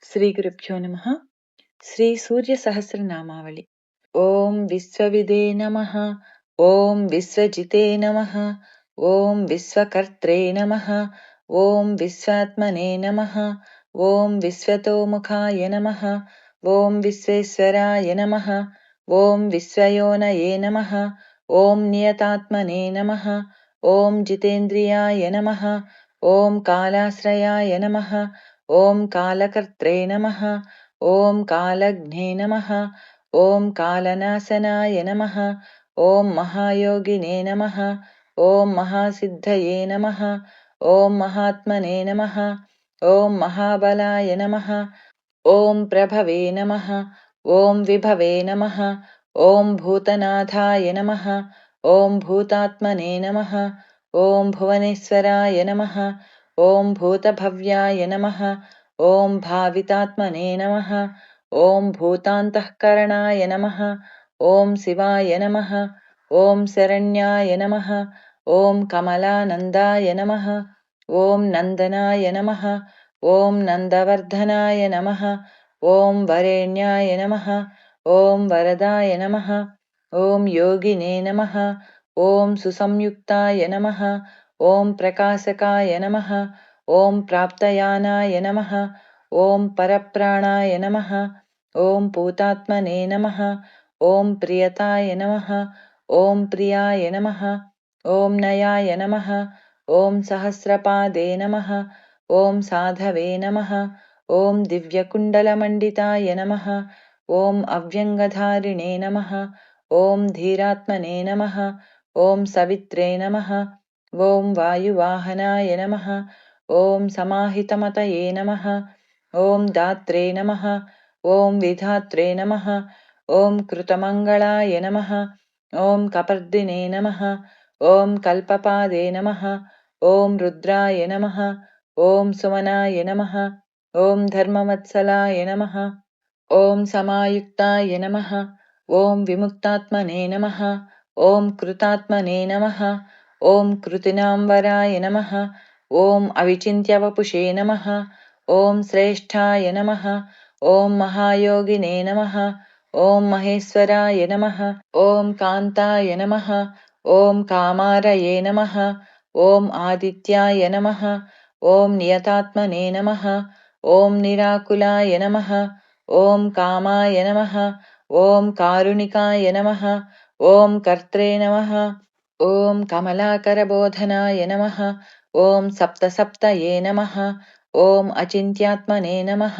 ಶ್ರೀ ಗುರುಭ್ಯೋ ನಮಃ. ಶ್ರೀ ಸೂರ್ಯ ಸಹಸ್ರನಾಮಾವಳಿ. ಓಂ ವಿಶ್ವವಿದೇ ನಮಃ. ಓಂ ವಿಶ್ವಜಿತೇ ನಮಃ. ಓಂ ವಿಶ್ವಕರ್ತ್ರೇ ನಮಃ. ಓಂ ವಿಶ್ವಾತ್ಮನೇ ನಮಃ. ಓಂ ವಿಶ್ವತೋಮುಖಾಯ ನಮಃ. ಓಂ ವಿಶ್ವೇಶ್ವರಾಯ ನಮಃ. ಓಂ ವಿಶ್ವಯೋನಯೇ ನಮಃ. ಓಂ ನಿಯತಾತ್ಮನೇ ನಮಃ. ಓಂ ಜಿತೇಂದ್ರಿಯಾಯ ನಮಃ. ಓಂ ಕಾಲಾಶ್ರಯಾಯ ನಮಃ. ಓಂ ಕಾಲಕರ್ತ್ರೇ ನಮಃ. ಓಂ ಕಾಲಜ್ಞೇ ನಮಃ. ಓಂ ಕಾಲನಾಶನಾಯ ನಮಃ. ಓಂ ಮಹಾಯೋಗಿನೇ ನಮಃ. ಓಂ ಮಹಾಸಿದ್ಧಯೇ ನಮಃ. ಓಂ ಮಹಾತ್ಮನೇ ನಮಃ. ಓಂ ಮಹಾಬಲಾಯ ನಮಃ. ಓಂ ಪ್ರಭವೇ ನಮಃ. ಓಂ ವಿಭವೇ ನಮಃ. ಓಂ ಭೂತನಾಥಾಯ ನಮಃ. ಓಂ ಭೂತಾತ್ಮನೇ ನಮಃ. ಓಂ ಭುವನೇಶ್ವರಾಯ ನಮಃ. ಓಂ ಭೂತಭವ್ಯಾಯ ನಮಃ. ಓಂ ಭಾವಿತಾತ್ಮನೇ ನಮಃ. ಓಂ ಭೂತಾಂತಃಕರಣಾಯ ನಮಃ. ಓಂ ಶಿವಾಯ ನಮಃ. ಓಂ ಶರಣ್ಯಾಯ ನಮಃ. ಓಂ ಕಮಲಾನಂದಾಯ ನಮಃ. ಓಂ ನಂದನಾಯ ನಮಃ. ಓಂ ನಂದವರ್ಧನಾಯ ನಮಃ. ಓಂ ವರೇಣ್ಯಾಯ ನಮಃ. ಓಂ ವರದಾಯ ನಮಃ. ಓಂ ಯೋಗಿನೇ ನಮಃ. ಓಂ ಸುಸಂಯುಕ್ತಾಯ ನಮಃ. ಓಂ ಪ್ರಕಾಶಕಾಯ ನಮಃ. ಓಂ ಪ್ರಾಪ್ತಯಾನಾಯ ನಮಃ. ಓಂ ಪರಪ್ರಾಣಾಯ ನಮಃ. ಓಂ ಪೂತಾತ್ಮನೇ ನಮಃ. ಓಂ ಪ್ರಿಯತಾಯ ನಮಃ. ಓಂ ಪ್ರಿಯಾಯ ನಮಃ. ಓಂ ನಯಾಯ ನಮಃ. ಓಂ ಸಹಸ್ರಪಾದೇ ನಮಃ. ಓಂ ಸಾಧವೇ ನಮಃ. ಓಂ ದಿವ್ಯಕುಂಡಲಮಂಡಿತಾಯ ನಮಃ. ಓಂ ಅವ್ಯಂಗಧಾರಿಣೇ ನಮಃ. ಓಂ ಧೀರಾತ್ಮನೇ ನಮಃ. ಓಂ ಸವಿತ್ರೇ ನಮಃ. ಓಂ ವಾಯುವಾಹನಾಯ ನಮಃ. ಓಂ ಸಮಾಹಿತಮತಯೇ ನಮಃ. ಓಂ ದಾತ್ರೇ ನಮಃ. ಓಂ ವಿಧಾತ್ರೇ ನಮಃ. ಓಂ ಕೃತಮಂಗಳಾಯ ನಮಃ. ಓಂ ಕಪರ್ದಿನೇ ನಮಃ. ಓಂ ಕಲ್ಪಪಾದೇ ನಮಃ. ಓಂ ರುದ್ರಾಯ ನಮಃ. ಓಂ ಸುಮನಾಯ ನಮಃ. ಓಂ ಧರ್ಮವತ್ಸಲಾಯ ನಮಃ. ಓಂ ಸಮಾಯುಕ್ತಾಯ ನಮಃ. ಓಂ ವಿಮುಕ್ತಾತ್ಮನೇ ನಮಃ. ಓಂ ಕೃತಾತ್ಮನೇ ನಮಃ. ಓಂ ಕೃತಿನಾಂವರಾಯ ನಮಃ. ಓಂ ಅವಿಚಿಂತ್ಯವಪುಷೇ ನಮಃ. ಓಂ ಶ್ರೇಷ್ಠಾಯ ನಮಃ. ಓಂ ಮಹಾಯೋಗಿನೇ ನಮಃ. ಓಂ ಮಹೇಶ್ವರಾಯ ನಮಃ. ಓಂ ಕಾಂತಾಯ ನಮಃ. ಓಂ ಕಾಮಾರಯೇ ನಮಃ. ಓಂ ಆದಿತ್ಯಾಯ ನಮಃ. ಓಂ ನಿಯತಾತ್ಮನೇ ನಮಃ. ಓಂ ನಿರಾಕುಲಾಯ ನಮಃ. ಓಂ ಕಾಮಾಯ ನಮಃ. ಓಂ ಕಾರುಣಿಕಾಯ ನಮಃ. ಓಂ ಕರ್ತ್ರೇ ನಮಃ. ಓಂ ಕಮಲಾಕರಬೋಧನಾಯ ನಮಃ. ಓಂ ಸಪ್ತಸಪ್ತಯೇ ನಮಃ. ಓಂ ಅಚಿಂತ್ಯಾತ್ಮನೇ ನಮಃ.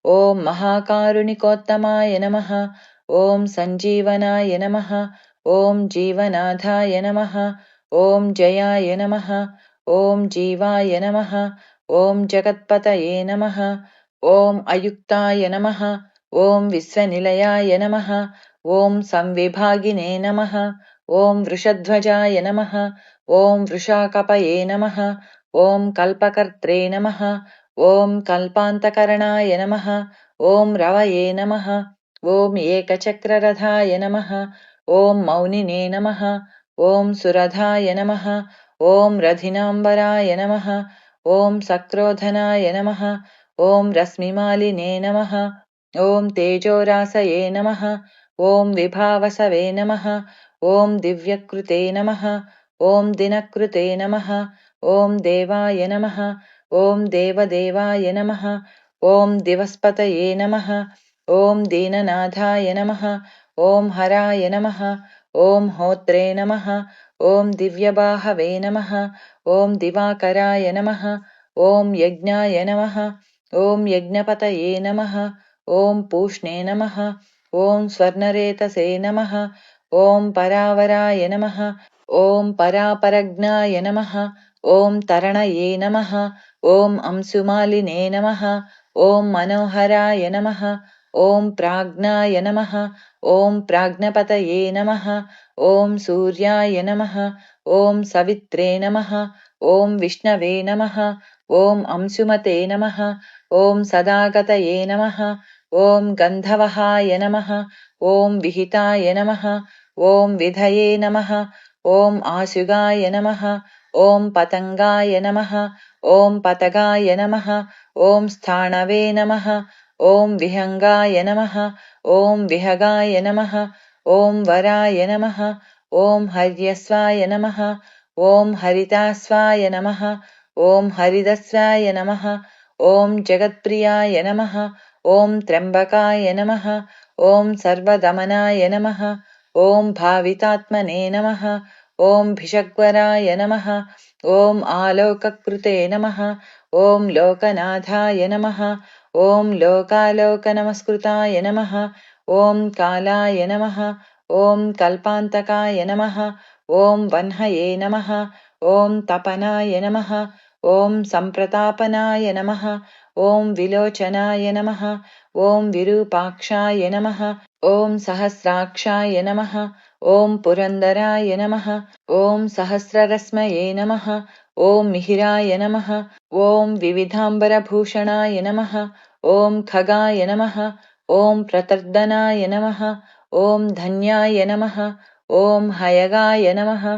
ಓಂ ಮಹಾಕಾರುಣಿಕೋತ್ತಮಾಯ ನಮಃ. ಓಂ ಸಂಜೀವನಾಯ ನಮಃ. ಓಂ ಜೀವನಾಥಾಯ ನಮಃ. ಓಂ ಜಯಾಯ ನಮಃ. ಓಂ ಜೀವಾಯ ನಮಃ. ಓಂ ಜಗತ್ಪತಯೇ ನಮಃ. ಓಂ ಅಯುಕ್ತಾಯ ನಮಃ. ಓಂ ವಿಶ್ವನಿಲಯಾಯ ನಮಃ. ಓಂ ಸಂವಿಭಾಗಿನೇ ನಮಃ. ಓಂ ವೃಷಧ್ವಜಾಯ ನಮಃ. ಓಂ ವೃಷಾಕಪಯೇ ನಮಃ. ಓಂ ಕಲ್ಪಕರ್ತ್ರೇ ನಮಃ. ಓಂ ಕಲ್ಪಾಂತಕರಣಾಯ ನಮಃ. ಓಂ ರವಯೇ ನಮಃ. ಓಂ ಏಕಚಕ್ರರಥಾಯ ನಮಃ. ಓಂ ಮೌನಿನೇ ನಮಃ. ಓಂ ಸುರಧಾಯ ನಮಃ. ಓಂ ರಥಿನಾಂಬರಾಯ ನಮಃ. ಓಂ ಸಕ್ರೋಧನಾಯ ನಮಃ. ಓಂ ರಶ್ಮಿಮಾಲಿನೇ ನಮಃ. ಓಂ ತೇಜೋರಾಸಯೇ ನಮಃ. ಓಂ ವಿಭಾವಸವೇ ನಮಃ. ಓಂ ದಿವ್ಯಕೃತೆ ನಮಃ. ಓಂ ದಿನಕೃತೆ ನಮಃ. ಓಂ ದೇವಾಯ ನಮಃ. ಓಂ ದೇವದೇವಾಯ ನಮಃ. ಓಂ ದಿವಸ್ಪತಯೇ ನಮಃ. ಓಂ ದೀನನಾಥಾಯ ನಮಃ. ಓಂ ಹರಾಯ ನಮಃ. ಓಂ ಹೋತ್ರೇ ನಮಃ. ಓಂ ದಿವ್ಯಬಾಹವೇ ನಮಃ. ಓಂ ದಿವಾಕರಾಯ ನಮಃ. ಓಂ ಯಜ್ಞಾಯ ನಮಃ. ಓಂ ಯಜ್ಞಪತಯೇ ನಮಃ. ಓಂ ಪೂಷ್ಣೇ ನಮಃ. ಓಂ ಸ್ವರ್ಣರೇತಸೇ ನಮಃ. ಓಂ ಪರಾವರಾಯ ನಮಃ. ಓಂ ಪರಾಪರಜ್ಞಾಯ ನಮಃ. ಓಂ ತರಣಯೇ ನಮಃ. ಓಂ ಅಂಶುಮಾಲಿನೇ ನಮಃ. ಓಂ ಮನೋಹರಾಯ ನಮಃ. ಓಂ ಪ್ರಾಜ್ಞಾಯ ನಮಃ. ಓಂ ಪ್ರಾಜ್ಞಪತಯೇ ನಮಃ. ಓಂ ಸೂರ್ಯಾಯ ನಮಃ. ಓಂ ಸವಿತ್ರೇ ನಮಃ. ಓಂ ವಿಷ್ಣವೇ ನಮಃ. ಓಂ ಅಂಶುಮತೆ ನಮಃ. ಓಂ ಸದಾಗತಯೇ ನಮಃ. ಓಂ ಗಂಧವಹಾಯ ನಮಃ. ಓಂ ವಿಹಿತಾಯ ನಮಃ. ಓಂ ವಿಧಯೇ ನಮಃ. ಓಂ ಆಶುಗಾಯ ನಮಃ. ಓಂ ಪತಂಗಾಯ ನಮಃ. ಓಂ ಪತಗಾಯ ನಮಃ. ಓಂ ಸ್ಥಾಣವೇ ನಮಃ. ॐ विहङ्गाय नमः ॐ विहगाय नमः ॐ वराय नमः ॐ हर्यस्वाय नमः ॐ हरितास्वाय नमः ॐ हरिदस्वाय नमः ॐ जगत्प्रियाय नमः ॐ त्र्यम्बकाय नमः ॐ सर्वदमनाय नमः ॐ भावितात्मने नमः ॐ भिषग्वराय नमः ॐ आलोककृते नमः ॐ लोकनाथाय नमः ॐ लोकालोकनमस्कृताय नमः ॐ कालाय नमः ॐ कल्पान्तकाय नमः ॐ वह्नये नमः ॐ तपनाय नमः ॐ सम्प्रतापनाय नमः ॐ विलोचनाय नमः ॐ विरूपाक्षाय नमः ॐ सहस्राक्षाय नमः ॐ पुरन्दराय नमः ॐ सहस्ररश्मये नमः ॐ मिहिराय नमः ॐ विविधाम्बरभूषणाय नमः ॐ खगाय नमः ॐ प्रतर्दनाय नमः ॐ धन्याय नमः ॐ हयगाय नमः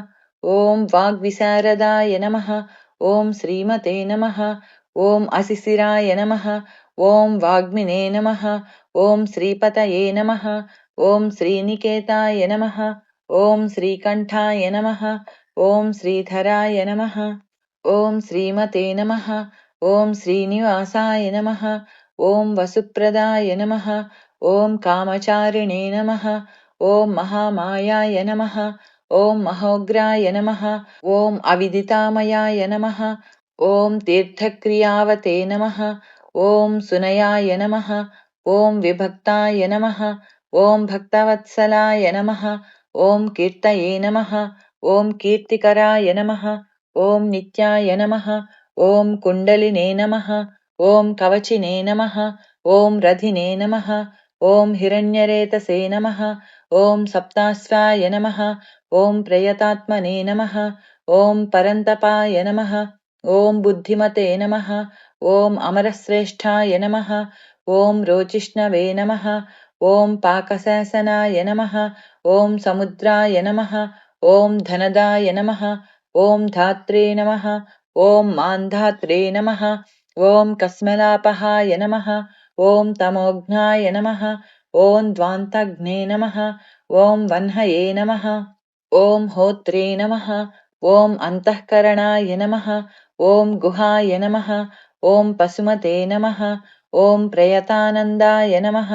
ॐ वाग्विशारदाय नमः ॐ श्रीमते नमः ॐ असिसिराय नमः ॐ वाग्मिने नमः ॐ श्रीपतये नमः ॐ श्रीनिकेताय नमः ॐ श्रीकण्ठाय नमः ॐ श्रीधराय नमः ॐ श्रीमते नमः ॐ श्रीनिवासाय नमः ॐ वसुप्रदाय नमः ॐ कामचारिणे नमः ॐ महामायाय नमः ॐ महोग्राय नमः ॐ अविदितामयाय नमः ॐ तीर्थक्रियावते नमः ॐ सुनयाय नमः ॐ विभक्ताय नमः ॐ भक्तवत्सलाय नमः ॐ कीर्तये नमः ॐ कीर्तिकराय नमः ॐ नित्याय नमः ॐ कुण्डलिने नमः ॐ कवचिने नमः ॐ रथिने नमः ॐ हिरण्यरेतसे नमः ॐ सप्तास्वाय नमः ॐ प्रयतात्मने नमः ॐ परन्तपाय नमः ॐ बुद्धिमते नमः ॐ अमरश्रेष्ठाय नमः ॐ रोचिष्णवे नमः ॐ पाकशासनाय नमः ॐ समुद्राय नमः ॐ धनदाय नमः ॐ धात्रे नमः ॐ मान्धात्रे नमः ॐ कस्मलापहाय नमः ॐ तमोघ्नाय नमः ॐ ध्वान्तघ्ने नमः ॐ वह्नये नमः ॐ होत्रे नमः ॐ अन्तःकरणाय नमः ॐ गुहाय नमः ॐ पशुमते नमः ॐ प्रयतानन्दाय नमः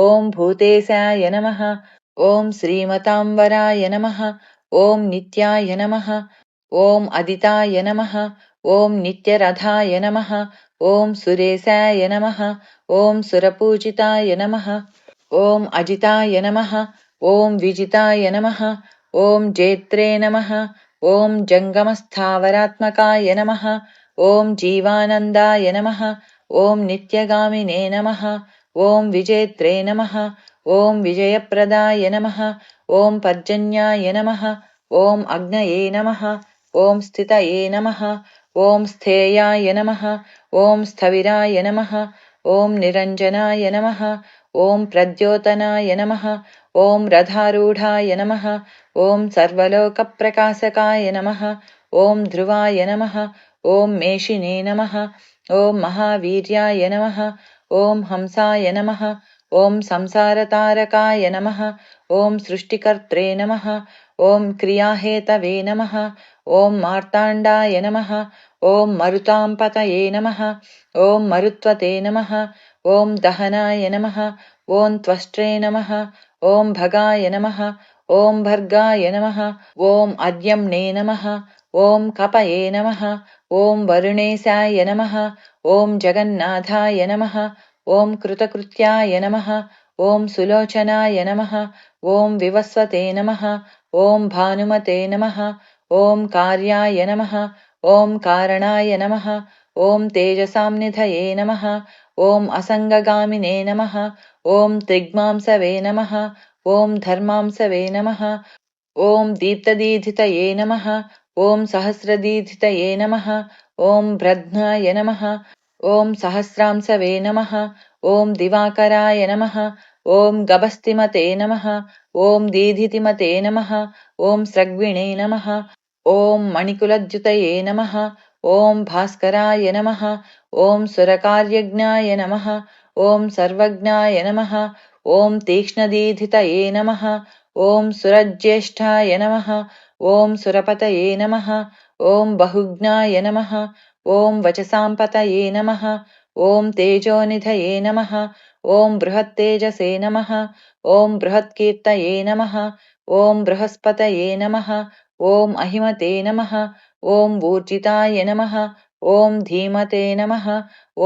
ॐ भूतेशाय नमः ॐ श्रीमताम्बराय नमः ॐ नित्याय नमः ॐ अदिताय नमः ॐ नित्यरथाय नमः ॐ सुरेशाय नमः ॐ सुरपूजिताय नमः ॐ अजिताय नमः ॐ विजिताय नमः ॐ जेत्रे नमः ॐ जङ्गमस्थावरात्मकाय नमः ॐ जीवानन्दाय नमः ॐ नित्यगामिने नमः ॐ विजेत्रे नमः ॐ विजयप्रदाय नमः ॐ पर्जन्याय नमः ॐ अग्नये नमः ॐ स्थितये नमः ॐ स्थेयाय नमः ॐ स्थविराय नमः ॐ निरञ्जनाय नमः ॐ प्रद्योतनाय नमः ॐ रथारूढाय नमः ॐ सर्वलोकप्रकाशकाय नमः ॐ ध्रुवाय नमः ॐ मेषिने नमः ॐ महावीर्याय नमः ॐ हंसाय नमः ॐ संसारतारकाय नमः ॐ सृष्टिकर्त्रे नमः ॐ क्रियाहेतवे नमः ॐ मार्ताण्डाय नमः ॐ मरुताम्पतये नमः ॐ मरुत्वते नमः ॐ दहनाय नमः ॐ त्वष्ट्रे नमः ॐ भगाय नमः ॐ भर्गाय नमः ॐ अद्यम्ने नमः ॐ कपये नमः ॐ वरुणेशाय नमः ॐ जगन्नाथाय नमः ॐ कृतकृत्याय नमः ॐ सुलोचनाय नमः ॐ विवस्वते नमः ॐ भानुमते नमः ॐ कार्याय नमः ॐ कारणाय नमः ॐ तेजसाम्निधये नमः ॐ असङ्गगामिने नमः ॐ त्रिग्मांसवे नमः ॐ धर्मांसवे नमः ॐ दीप्तदीधितये नमः ॐ सहस्रदीधितये नमः ॐ ब्रध्नाय नमः ॐ सहस्रांसवे नमः ॐ दिवाकराय नमः ॐ गभस्तिमते नमः ॐ दीधितिमते नमः ॐ स्रग्विणे नमः ॐ मणिकुलद्युतये नमः ॐ भास्कराय नमः ॐ सुरकार्यज्ञाय नमः ॐ सर्वज्ञाय नमः। ॐ तीक्ष्णदीधितये नमः। ॐ सुरज्येष्ठाय नमः। ॐ सुरपतये नमः। ॐ बहुज्ञाय नमः। ॐ वचसाम्पतये नमः। ॐ तेजोनिधये नमः। ॐ बृहत्तेजसे नमः। ॐ बृहत्कीर्तये नमः। ॐ बृहस्पतये नमः। ॐ अहिमते नमः। ॐ ऊर्जिताय नमः। ॐ धीमते नमः।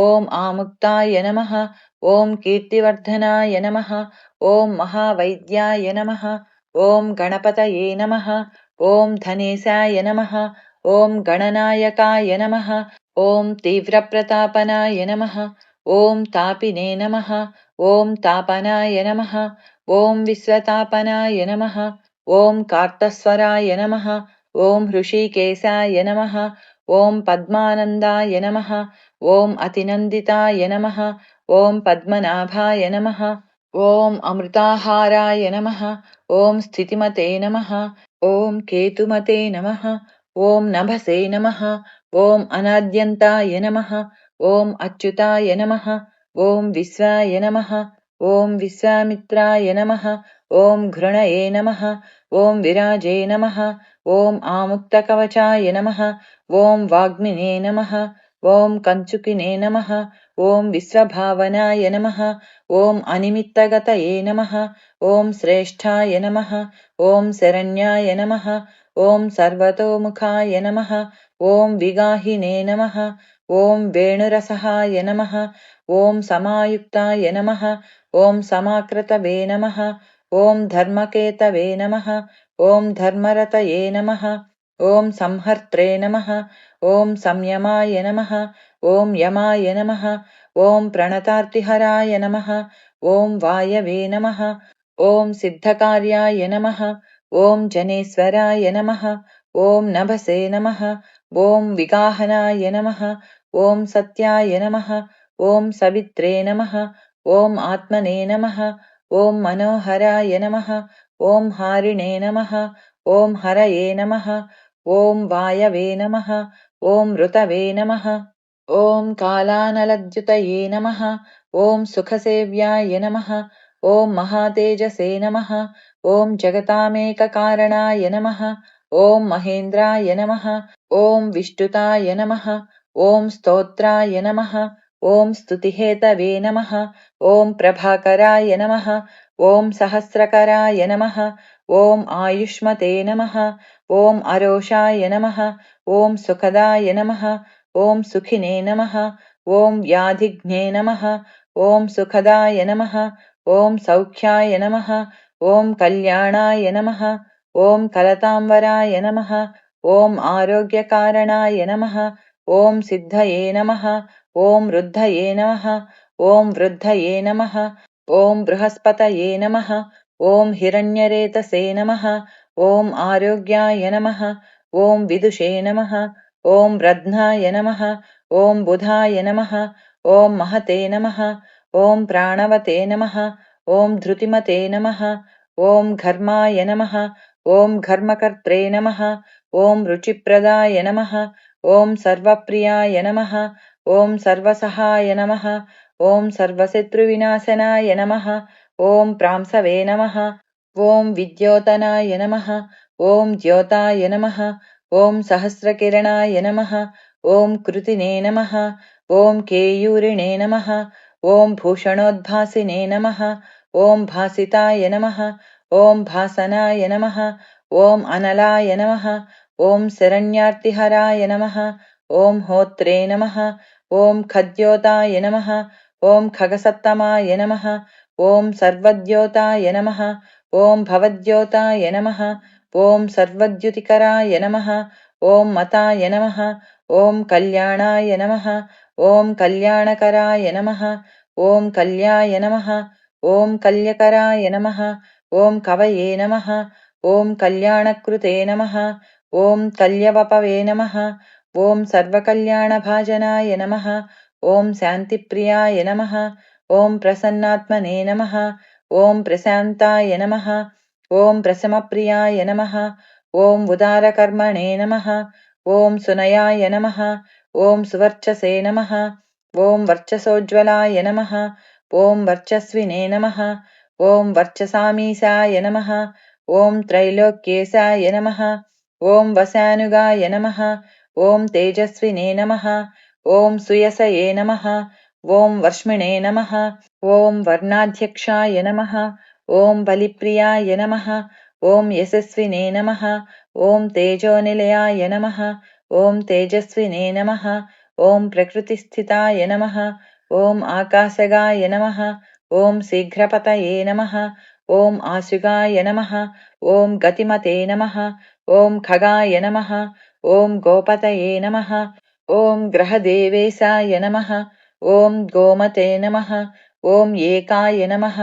ॐ आमुक्ताय नमः। ॐ कीर्तिवर्धनाय नमः। ॐ महावैद्याय नमः। ॐ गणपतये नमः। ॐ धनेशाय नमः। ॐ गणनायकाय नमः। ॐ तीव्रप्रतापनाय नमः। ॐ तापिने नमः। ॐ तापनाय नमः। ॐ विश्वतापनाय नमः। ॐ कार्तस्वराय नमः। ॐ हृषीकेशाय नमः। ॐ पद्मानन्दाय नमः। ॐ अतिनन्दिताय नमः। ॐ पद्मनाभाय नमः। ॐ अमृताहाराय नमः। ॐ स्थितिमते नमः। ॐ केतुमते नमः। ॐ नभसे नमः। ॐ अनाद्यन्ताय नमः। ॐ अच्युताय नमः। ॐ विश्वाय नमः। ॐ विश्वामित्राय नमः। ॐ घृणये नमः। ॐ विराजे नमः। ॐ आमुक्तकवचाय नमः। ॐ वाग्मिने नमः। ॐ कञ्चुकिने नमः। ॐ विश्वभावनाय नमः। ॐ अनिमित्तगतये नमः। ॐ श्रेष्ठाय नमः। ॐ शरण्याय नमः। ॐ सर्वतोमुखाय नमः। ॐ विगाहिने नमः। ॐ वेणुरसहाय नमः। ॐ समायुक्ताय नमः। ॐ समाकृतवे नमः। ॐ धर्मकेतवे नमः। ॐ धर्मरतये नमः। ॐ संहर्त्रे नमः। ॐ संयमाय नमः। ॐ यमाय नमः। ॐ प्रणतार्तिहराय नमः। ॐ वायवे नमः। ॐ सिद्धकार्याय नमः। ॐ जनेश्वराय नमः। ॐ नभसे नमः। ॐ विगाहनाय नमः। ॐ सत्याय नमः। ॐ सवित्रे नमः। ॐ आत्मने नमः। ॐ मनोहराय नमः। ॐ हारिणे नमः। ॐ हरये नमः। ॐ वायवे नमः। ॐ ऋतवे नमः। ॐ कालानलद्युतये नमः। ॐ सुखसेव्याय नमः। ॐ महातेजसे नमः। ॐ जगतामेककारणाय नमः। ॐ महेन्द्राय नमः। ॐ विष्टुताय नमः। ॐ स्तोत्राय नमः। ॐ स्तुतिहेतवे नमः। ॐ प्रभाकराय नमः। ॐ सहस्रकराय नमः। ॐ आयुष्मते नमः। ॐ अरोषाय नमः। ॐ सुखदाय नमः। ॐ सुखिने नमः। ॐ व्याधिघ्ने नमः। ॐ सुखदाय नमः। ॐ सौख्याय नमः। ॐ कल्याणाय नमः। ॐ कलताम्बराय नमः। ॐ आरोग्यकारणाय नमः। ॐ सिद्धये नमः। ॐ रुद्धये नमः। ॐ वृद्धये नमः। ॐ बृहस्पतये नमः। ॐ हिरण्यरेतसे नमः। ॐ आरोग्याय नमः। ॐ विदुषे नमः। ॐ रत्नाय नमः। ॐ बुधाय नमः। ॐ महते नमः। ॐ प्राणवते नमः। ॐ धृतिमते नमः। ॐ घर्माय नमः। ॐ घर्मकर्त्रे नमः। ॐ रुचिप्रदाय नमः। ॐ सर्वप्रियाय नमः। ॐ सर्वसहाय नमः। ॐ सर्वशत्रुविनाशनाय नमः। ॐ प्रांसवे नमः। ॐ विद्योतनाय नमः। ॐ द्योताय नमः। ॐ सहस्रकिरणाय नमः। ॐ कृतिने नमः। ॐ केयूरिणे नमः। ॐ भूषणोद्भासिने नमः। ॐ भासिताय नमः। ॐ भासनाय नमः। ॐ अनलाय नमः। ॐ शरण्यार्तिहराय नमः। ॐ होत्रे नमः। ॐ खद्योताय नमः। ॐ खगसत्तमाय नमः। ॐ सर्वद्योताय नमः। ॐ भवद्योताय नमः। ॐ सर्वद्युतिकराय नमः। ॐ मताय नमः। ॐ कल्याणाय नमः। ॐ कल्याणकराय नमः। ॐ कल्याय नमः। ॐ कल्यकराय नमः। ॐ कवये नमः। ॐ कल्याणकृते नमः। ॐ कल्यवपवे नमः। ॐ सर्वकल्याणभाजनाय नमः। ॐ शान्तिप्रियाय नमः। ॐ प्रसन्नात्मने नमः। ॐ प्रशान्ताय नमः। ॐ प्रशमप्रियाय नमः। ॐ उदारकर्मणे नमः। ॐ सुनयाय नमः। ॐ सुवर्चसे नमः। ॐ वर्चसोज्ज्वलाय नमः। ॐ वर्चस्विने नमः। ॐ वर्चसामीसाय नमः। ॐ त्रैलोक्येशाय नमः। ॐ वसानुगाय नमः। ॐ तेजस्विने नमः। ॐ सुयसये नमः। ॐ वर्ष्मिणे नमः। ॐ वर्णाध्यक्षाय नमः। ॐ बलिप्रियाय नमः। ॐ यशस्विने नमः। ॐ तेजोनिलयाय नमः। ॐ तेजस्विने नमः। ॐ प्रकृतिस्थिताय नमः। ॐ आकाशगाय नमः। ॐ शीघ्रपतये नमः। ॐ आशुगाय नमः। ॐ गतिमते नमः। ॐ खगाय नमः। ॐ गोपतये नमः। ॐ ग्रहदेवेशाय नमः। ॐ गोमते नमः। ॐ एकाय नमः।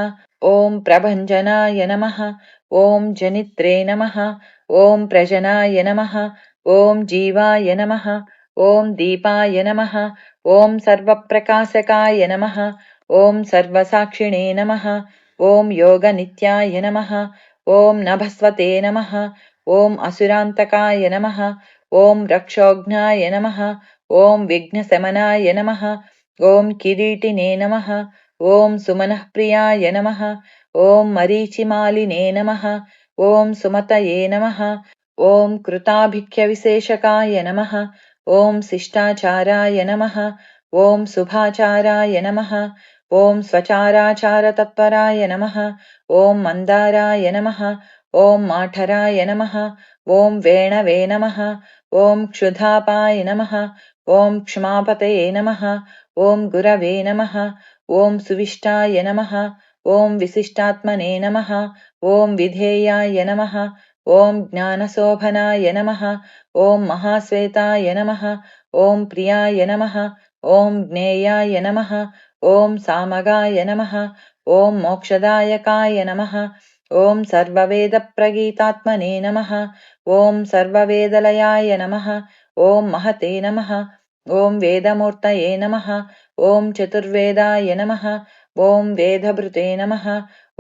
ॐ प्रभञ्जनाय नमः। ॐ जनित्रे नमः। ॐ प्रजनाय नमः। ॐ जीवाय नमः। ॐ दीपाय नमः। ॐ सर्वप्रकाशकाय नमः। ॐ सर्वसाक्षिणे नमः। ॐ योगनित्याय नमः। ॐ नभस्वते नमः। ॐ असुरान्तकाय नमः। ॐ रक्षोघ्नाय नमः। ॐ विघ्नशमनाय नमः। ॐ किरीटिने नमः। ॐ सुमनःप्रियाय नमः। ॐ मरीचिमालिने नमः। ॐ सुमतये नमः। ॐ कृताभिख्यविशेषकाय नमः। ॐ शिष्टाचाराय नमः। ॐ शुभाचाराय नमः। ॐ स्वचाराचारतत्पराय नमः। ॐ मन्दाराय नमः। ॐ माठराय नमः। ॐ वेणवे नमः। ॐ क्षुधापाय नमः। ॐ क्ष्मापतये नमः। ॐ गुरवे नमः। ॐ सुविष्टाय नमः। ॐ विशिष्टात्मने नमः। ॐ विधेयाय नमः। ॐ ज्ञानशोभनाय नमः। ॐ महाश्वेताय नमः। ॐ प्रियाय नमः। ॐ ज्ञेयाय नमः। ॐ सामगाय नमः। ॐ मोक्षदायकाय नमः। ॐ सर्ववेदप्रगीतात्मने नमः। ॐ सर्ववेदलयाय नमः। ॐ महते नमः। ॐ वेदमूर्तये नमः। ॐ चतुर्वेदाय नमः। ॐ वेदभृते नमः।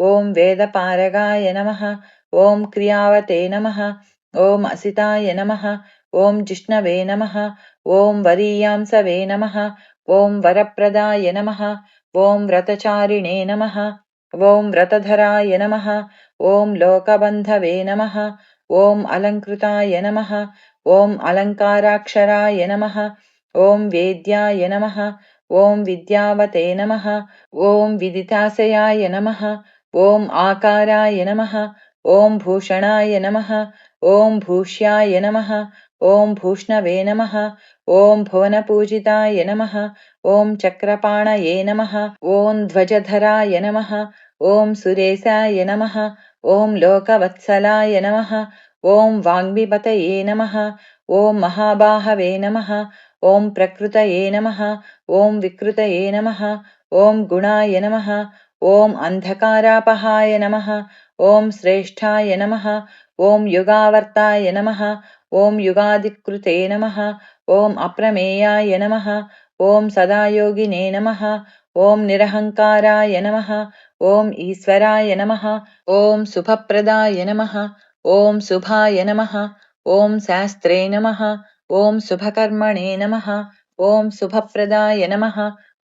ॐ वेदपारगाय नमः। ॐ क्रियावते नमः। ॐ असिताय नमः। ॐ जिष्णवे नमः। ॐ वरीयांसवे नमः। ॐ वरप्रदाय नमः। ॐ व्रतचारिणे नमः। ॐ व्रतधराय नमः। ॐ लोकबन्धवे नमः। ॐ अलङ्कृताय नमः। ॐ अलङ्काराक्षराय नमः। ॐ वेद्याय नमः। ॐ विद्यावते नमः। ॐ विदिताशयाय नमः। ॐ आकाराय नमः। ॐ भूषणाय नमः। ॐ भूष्याय नमः। ॐ भूष्णवे नमः। ॐ भुवनपूजिताय नमः। ॐ चक्रपाणये नमः। ॐ ध्वजधराय नमः। ॐ सुरेशाय नमः। ॐ लोकवत्सलाय नमः। ॐ वाग्मिपतये नमः। ॐ महाबाहवे नमः। ॐ प्रकृतये नमः। ॐ विकृतये नमः। ॐ गुणाय नमः। ॐ अन्धकारापहाय नमः। ॐ श्रेष्ठाय नमः। ॐ युगावर्ताय नमः। ॐ युगादिकृते नमः। ॐ अप्रमेयाय नमः। ॐ सदायोगिने नमः। ॐ निरहङ्काराय नमः। ॐ ईश्वराय नमः। ॐ शुभप्रदाय नमः। ॐ शुभाय नमः। ॐ शास्त्रे नमः। ॐ शुभकर्मणे नमः। ॐ शुभप्रदाय नमः।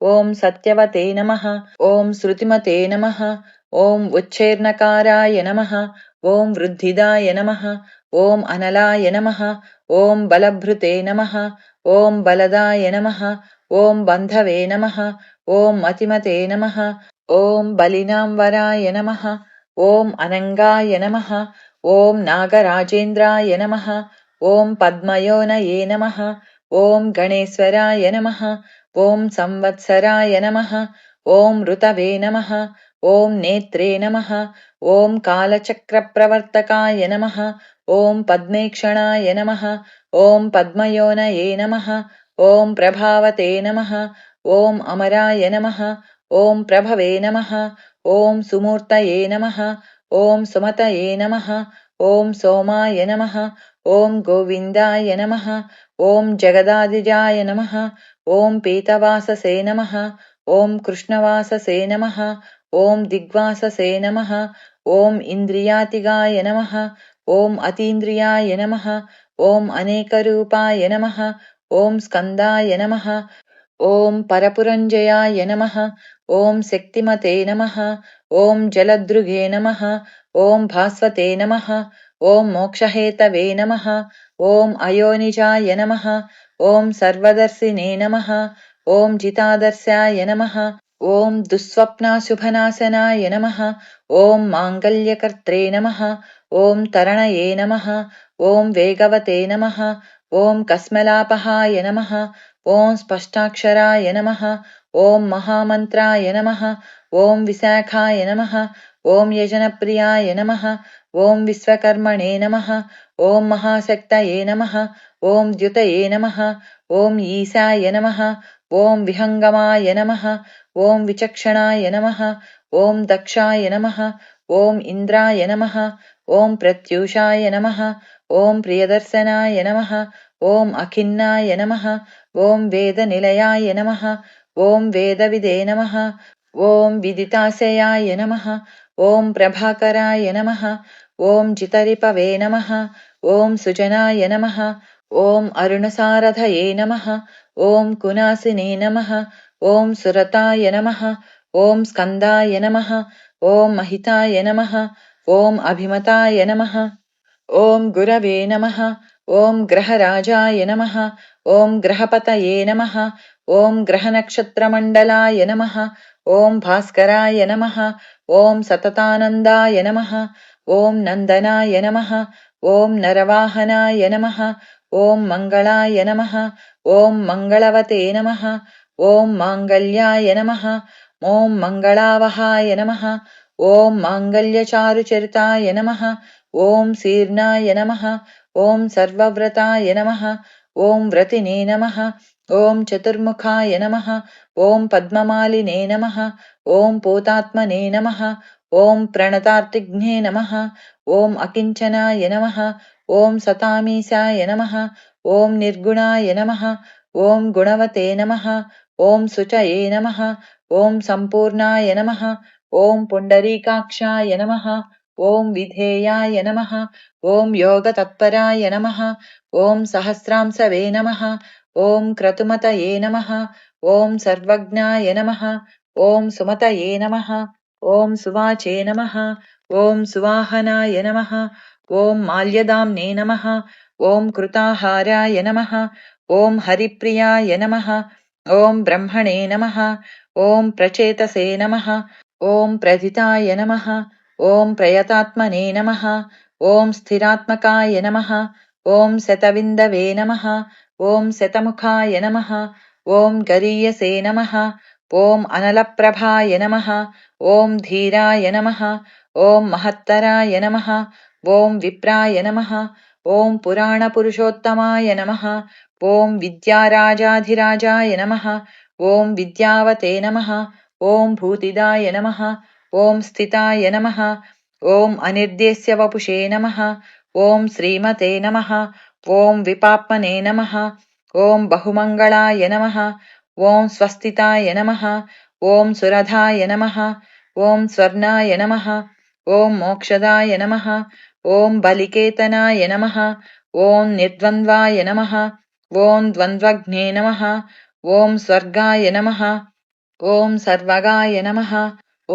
ॐ सत्यवते नमः। ॐ श्रुतिमते नमः। ॐ उच्छेर्णकाराय नमः। ॐ वृद्धिदाय नमः। ॐ अनलाय नमः। ॐ बलभृते नमः। ॐ बलदाय नमः। ॐ बन्धवे नमः। ॐ मतिमते नमः। ॐ बलिनां वराय नमः। ॐ अनङ्गाय नमः। ॐ नागराजेन्द्राय नमः। ॐ पद्मयोनये नमः। ॐ गणेश्वराय नमः। ॐ संवत्सराय नमः। ॐ ऋतवे नमः। ॐ नेत्रे नमः। ॐ कालचक्रप्रवर्तकाय नमः। ॐ पद्मेक्षणाय नमः। ॐ पद्मयोनये नमः। ॐ प्रभावते नमः। ॐ अमराय नमः। ॐ प्रभवे नमः। ॐ सुमूर्तये नमः। ॐ सुमतये नमः। ॐ सोमाय नमः। ॐ गोविन्दाय नमः। ॐ जगदादिजाय नमः। ॐ पीतवाससे नमः। ॐ कृष्णवाससे नमः। ॐ दिग्वाससे नमः। ॐ इन्द्रियातिगाय नमः। ॐ अतीन्द्रियाय नमः। ॐ अनेकरूपाय नमः। ॐ स्कन्दाय नमः। ॐ परपुरञ्जयाय नमः। ॐ शक्तिमते नमः। ॐ जलद्रुगे नमः। ॐ भास्वते नमः। ॐ मोक्षहेतवे नमः। ॐ अयोनिजाय नमः। ॐ सर्वदर्शिने नमः। ॐ जितादर्शाय नमः। ॐ दुःस्वप्नाशुभनाशनाय नमः। ॐ माङ्गल्यकर्त्रे नमः। ॐ तरणये नमः। ॐ वेगवते नमः। ॐ कस्मलापहाय नमः। ॐ स्पष्टाक्षराय नमः। ॐ महामन्त्राय नमः। ॐ विशाखाय नमः। ॐ यजनप्रियाय नमः। ॐ विश्वकर्मणे नमः। ॐ महाशक्तये नमः। ॐ द्युतये नमः। ॐ ईशाय नमः। ॐ विहङ्गमाय नमः। ॐ विचक्षणाय नमः। ॐ दक्षाय नमः। ॐ इन्द्राय नमः। ॐ प्रत्यूषाय नमः। ॐ प्रियदर्शनाय नमः। ॐ अखिन्नाय नमः। ॐ वेदनिलयाय नमः। ॐ वेदविदे नमः। ॐ विदिताशयाय नमः। ॐ प्रभाकराय नमः। ॐ जितरिपवे नमः। ॐ सुजनाय नमः। ॐ अरुणसारथये नमः। ॐ कुनासिने नमः। ॐ सुरताय नमः। ॐ स्कन्दाय नमः। ॐ महिताय नमः। ॐ अभिमताय नमः। ॐ गुरवे नमः। ॐ ग्रहराजाय नमः। ॐ ग्रहपतये नमः। ॐ ग्रहनक्षत्रमण्डलाय नमः। ॐ भास्कराय नमः। ॐ सततानन्दाय नमः। ॐ नन्दनाय नमः। ॐ नरवाहनाय नमः। ॐ मङ्गलाय नमः। ॐ मङ्गलवते नमः। ॐ माङ्गल्याय नमः। ॐ मङ्गलावहाय नमः। ॐ माङ्गल्यचारुचरिताय नमः। ॐ शीर्णाय नमः। ॐ सर्वव्रताय नमः। ॐ व्रतिने नमः। ॐ चतुर्मुखाय नमः। ॐ पद्ममालिने नमः। ॐ पूतात्मने नमः। ॐ प्रणतार्तिघ्ने नमः। ॐ अकिञ्चनाय नमः। ॐ सतामीशाय नमः। ॐ निर्गुणाय नमः। ॐ गुणवते नमः। ॐ शुचये नमः। ॐ सम्पूर्णाय नमः। ॐ पुण्डरीकाक्षाय नमः। ॐ विधेयाय नमः। ॐ योगतत्पराय नमः। ॐ सहस्रांशवे नमः। ॐ क्रतुमतये नमः। ॐ सर्वज्ञाय नमः। ॐ सुमतये नमः। ॐ सुवाचे नमः। ॐ सुवाहनाय नमः। ॐ माल्यदाम्ने नमः। ॐ कृताहाराय नमः। ॐ हरिप्रियाय नमः। ॐ ब्रह्मणे नमः। ॐ प्रचेतसे नमः। ॐ प्रथिताय नमः। ॐ प्रयतात्मने नमः। ॐ स्थिरात्मकाय नमः। ॐ शतविन्दवे नमः। ॐ शतमुखाय नमः। ॐ गरीयसे नमः। ॐ अनलप्रभाय नमः। ॐ धीराय नमः। ॐ महत्तराय नमः। ॐ विप्राय नमः। ॐ पुराणपुरुषोत्तमाय नमः। ॐ विद्याराजाधिराजाय नमः। ॐ विद्यावते नमः। ॐ भूतिदाय नमः। ॐ स्थिताय नमः। ॐ अनिर्देश्य वपुषे नमः। ॐ श्रीमते नमः। ॐ विपाप्मने नमः। ॐ बहुमङ्गलाय नमः। ॐ स्वस्तिताय नमः। ॐ सुरधाय नमः। ॐ स्वर्णाय नमः। ॐ मोक्षदाय नमः। ॐ बलिकेतनाय नमः। ॐ निर्द्वन्द्वाय नमः। ॐ द्वन्द्वघ्ने नमः। ॐ स्वर्गाय नमः। ॐ सर्वगाय नमः।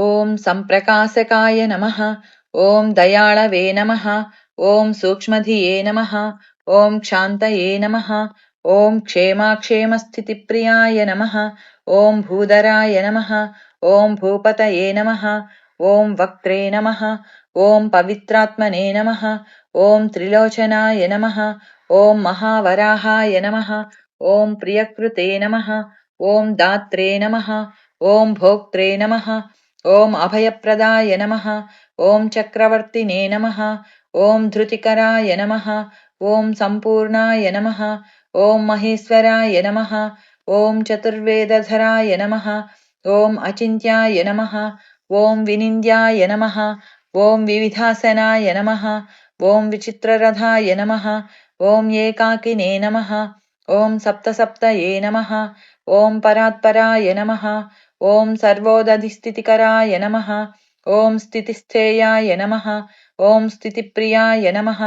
ॐ सम्प्रकाशकाय नमः। ॐ दयाळवे नमः। ॐ सूक्ष्मधिये नमः। ॐ क्षान्तये नमः। ॐ क्षेमाक्षेमस्थितिप्रियाय नमः। ॐ भूधराय नमः। ॐ भूपतये नमः। ॐ वक्त्रे नमः। ॐ पवित्रात्मने नमः। ॐ त्रिलोचनाय नमः। ॐ महावराहाय नमः। ॐ प्रियकृते नमः। ॐ दात्रे नमः। ॐ भोक्त्रे नमः। ॐ अभयप्रदाय नमः। ॐ चक्रवर्तिने नमः। ॐ धृतिकराय नमः। ॐ सम्पूर्णाय नमः। ॐ महेश्वराय नमः। ॐ चतुर्वेदधराय नमः। ॐ अचिन्त्याय नमः। ॐ विनिन्द्याय नमः। ॐ विविधासनाय नमः। ॐ विचित्ररथाय नमः। ॐ एकाकिने नमः। ॐ सप्तसप्तये नमः। ॐ परात्पराय नमः। ॐ सर्वोदधिस्थितिकराय नमः। ॐ स्थितिस्थेयाय नमः। ॐ स्थितिप्रियाय नमः।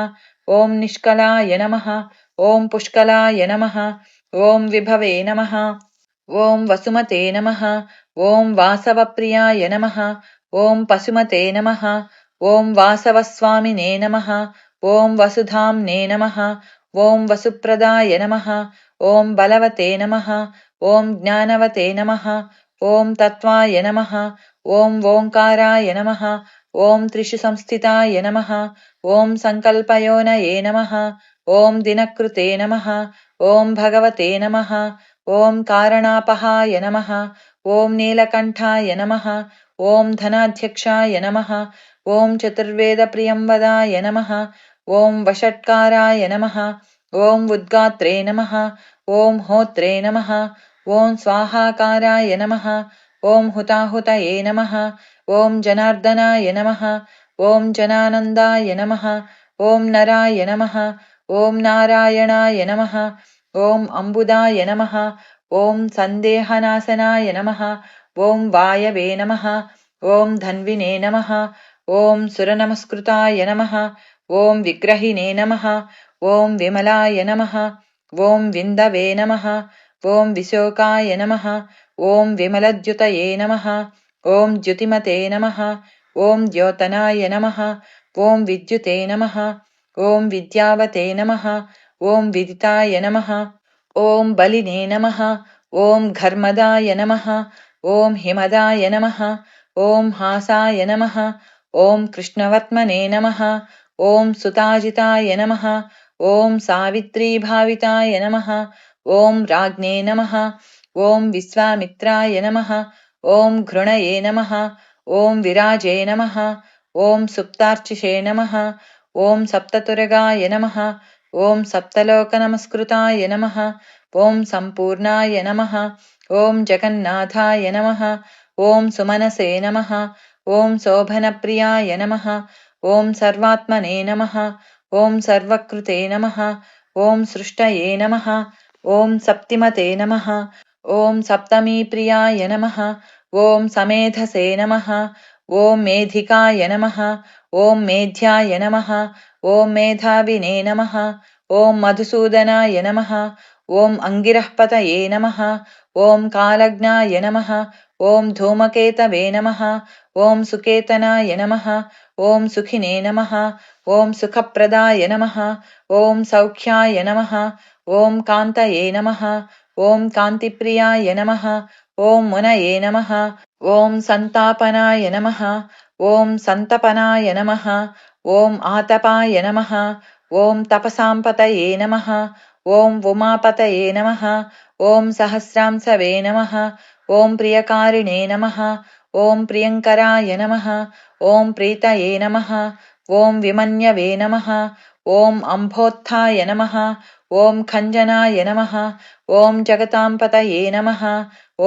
ॐ निष्कलाय नमः। ॐ पुष्कलाय नमः। ॐ विभवे नमः। ॐ वसुमते नमः। ॐ वासवप्रियाय नमः। ॐ पशुमते नमः। ॐ वासवस्वामिने नमः। ॐ वसुधाम्ने नमः। ॐ वसुप्रदाय नमः। ॐ बलवते नमः। ॐ ज्ञानवते नमः। ॐ तत्त्वाय नमः। ॐ ओङ्काराय नमः। ॐ त्रिषु संस्थिताय नमः। ॐ सङ्कल्पयोनये नमः। ॐ दिनकृते नमः। ॐ भगवते नमः। ॐ कारणापहाय नमः। ॐ नीलकण्ठाय नमः। ॐ धनाध्यक्षाय नमः। ॐ चतुर्वेदप्रियंवदाय नमः। ॐ वषट्काराय नमः। ॐ उद्गात्रे नमः। ॐ होत्रे नमः। ॐ स्वाहाकाराय नमः। ॐ हुताहुतये नमः। ॐ जनार्दनाय नमः। ॐ जनानन्दाय नमः। ॐ नराय नमः। ॐ नारायणाय नमः। ॐ अम्बुदाय नमः। ॐ सन्देहनाशनाय नमः। ॐ वायवे नमः। ॐ धन्विने नमः। ॐ सुरनमस्कृताय नमः। ॐ विग्रहिणे नमः। ॐ विमलाय नमः। ॐ विन्दवे नमः। ॐ विशोकाय नमः। ॐ विमलद्युतये नमः। ॐ द्युतिमते नमः। ॐ द्योतनाय नमः। ॐ विद्युते नमः। ॐ विद्यावते नमः। ॐ विदिताय नमः। ॐ बलिने नमः। ॐ घर्मदाय नमः। ॐ हिमदाय नमः। ॐ हासाय नमः। ॐ कृष्णवर्त्मने नमः। ॐ सुताजिताय नमः। ॐ सावित्रीभाविताय नमः। ॐ राज्ञे नमः। ॐ विश्वामित्राय नमः। ॐ घृणये नमः। ॐ विराजे नमः। ॐ सुप्तार्चिषे नमः। ॐ सप्ततुरगाय नमः। ॐ सप्तलोकनमस्कृताय नमः। ॐ सम्पूर्णाय नमः। ॐ जगन्नाथाय नमः। ॐ सुमनसे नमः। ॐ शोभनप्रियाय नमः। ॐ सर्वात्मने नमः। ॐ सर्वकृते नमः। ॐ सृष्टये नमः। ॐ सप्तिमते नमः। ॐ सप्तमीप्रियाय नमः। ॐ समेधसे नमः। ॐ मेधिकाय नमः। ॐ मेध्याय नमः। ॐ मेधाविने नमः। ॐ मधुसूदनाय नमः। ॐ अङ्गिरःपतये नमः। ॐ कालज्ञाय नमः। ॐ धूमकेतवे नमः। ॐ सुकेतनाय नमः। ॐ सुखिने नमः। ॐ सुखप्रदाय नमः। ॐ सौख्याय नमः। ॐ कान्तये नमः। ॐ कान्तिप्रियाय नमः। ॐ मुनये नमः। ॐ सन्तापनाय नमः। ॐ सन्तपनाय नमः। ॐ आतपाय नमः। ॐ तपसाम्पतये नमः। ॐ उमापतये नमः। ॐ सहस्रांसवे नमः। ॐ प्रियकारिणे नमः। ॐ प्रियङ्कराय नमः। ॐ प्रीतये नमः। ॐ विमन्यवे नमः। ॐ अम्भोत्थाय नमः। ॐ खञ्जनाय नमः। ॐ जगताम्पतये नमः।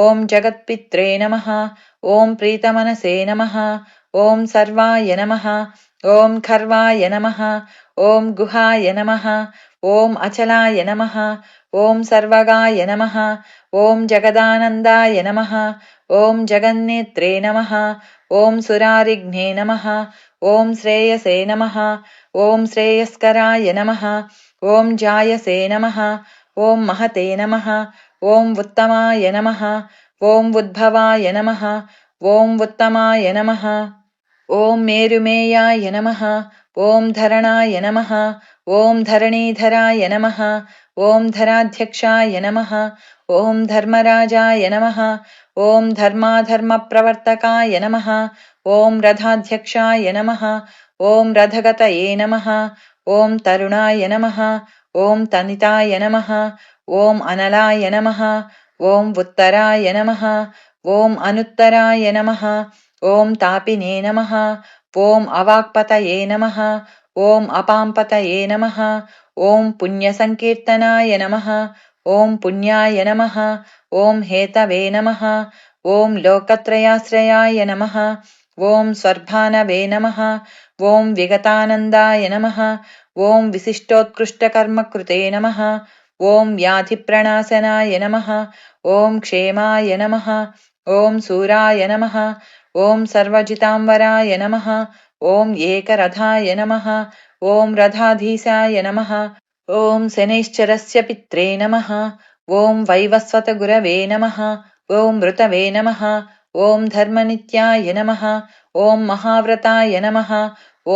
ॐ जगत्पित्रे नमः। ॐ प्रीतमनसे नमः। ॐ सर्वाय नमः। ॐ खर्वाय नमः। ॐ गुहाय नमः। ॐ अचलाय नमः। ॐ सर्वगाय नमः। ॐ जगदानन्दाय नमः। ॐ जगन्नेत्रे नमः। ॐ सुरारिघ्ने नमः। ॐ श्रेयसे नमः। ॐ श्रेयस्कराय नमः। ॐ जायसे नमः। ॐ महते नमः। ॐ उत्तमाय नमः। ॐ उद्भवाय नमः। ॐ उत्तमाय नमः। ॐ मेरुमेयाय नमः। ॐ धरणाय नमः। ॐ धरणीधराय नमः। ॐ धराध्यक्षाय नमः। ॐ धर्मराजाय नमः। ॐ धर्माधर्मप्रवर्तकाय नमः। ॐ रथाध्यक्षाय नमः। ॐ रथगतये नमः। ॐ तरुणाय नमः। ॐ तनिताय नमः। ॐ अनलाय नमः। ॐ उत्तराय नमः। ॐ अनुत्तराय नमः। ॐ तापिने नमः। ॐ अवाक्पतये नमः। ॐ अपाम्पतये नमः। ॐ पुण्यसङ्कीर्तनाय नमः। ॐ पुण्याय नमः। ॐ हेतवे नमः। ॐ लोकत्रयाश्रयाय नमः। ॐ स्वर्भानवे नमः। ॐ विगतानन्दाय नमः। ॐ विशिष्टोत्कृष्टकर्मकृते नमः। ॐ व्याधिप्रणाशनाय नमः। ॐ क्षेमाय नमः। ॐ सूराय नमः। ॐ सर्वजिताम्बराय नमः। ॐ एकरथाय नमः। ॐ रथाधीशाय नमः। ॐ शनैश्चरस्य पित्रे नमः। ॐ वैवस्वतगुरवे नमः। ॐ ऋतवे नमः। ॐ धर्मनित्याय नमः। ॐ महाव्रताय नमः।